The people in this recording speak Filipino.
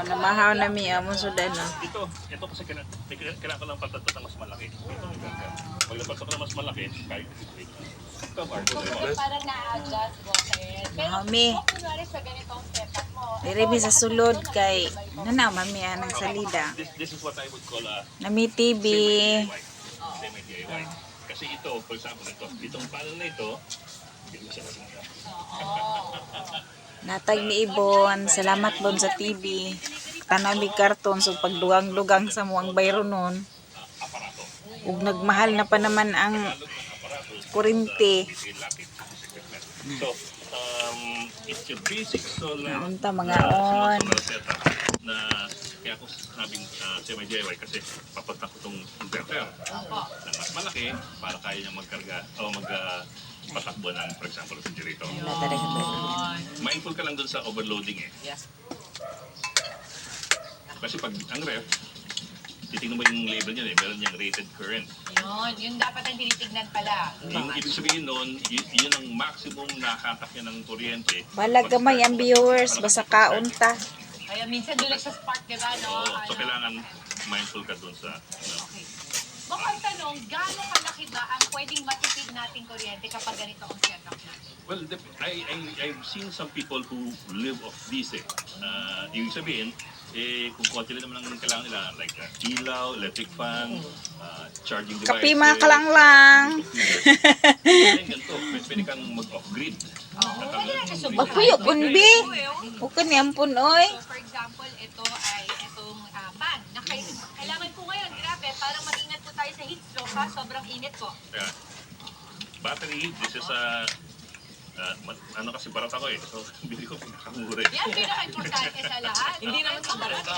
namahaw na mi amon sudan no. Ito kasi kailangan ko lang pagtatot ng mas malaki. Ito ang ganda. Pag napagtatot ng mas malaki, kahit ito. Parang na-adjust ko sir. Pero Mami. kung kunwari sa ganitong setup mo, Dire mi sa sulod kay nana mami anang salida. This is what I would call a Nami TV. semi-DIY. Kasi ito, for example, itong panel na ito, hindi mo siya masira. Natag ni Ibon, salamat bon sa TV. Tanami karton so pagdugang-dugang sa muang bayro nun. Ug nagmahal na pa naman ang kurente. So, it's your basic solar Naunta mga on. setup na kaya ako sinabing semi-DIY kasi papunta ko itong inverter na mas malaki para kaya niya magkarga o patakbo ng, for example, refrigerator. Mindful ka lang dun sa overloading eh. Yes. Kasi pag ang ref, titignan mo yung label niya eh, meron niyang rated current. Yun dapat ang tinitignan pala. Yung ibig sabihin nun, yun ang maximum nakatak niya ng kuryente. Balag gamay ang viewers, basta kaunta. Kaya minsan dulag sa spark, di ba, no? Oo, so kailangan mindful ka dun sa Okay. Baka ang tanong, gaano kalaki ba ang pwedeng matipid nating kuryente kapag ganito ang setup natin? well, I've seen some people who live off this eh. Ibig sabihin, kung konti lang naman ang kailangan nila, like ilaw, electric fan, charging devices. Kapi mga kalanglang. Ganito, pwede kang mag-off-grid. Pwede natin subukan. Magpuyo kunbi. Huwag ni ampun oy. So, for example, ito ay itong fan. Na kailangan po ngayon, grabe, parang mag-ingat po tayo sa heat stroke ha, sobrang init po. Yeah. Battery, this is ano kasi barat ako eh. So, bili ko pinakamura eh. Yan, pinaka-importante sa lahat. Hindi naman sa barat.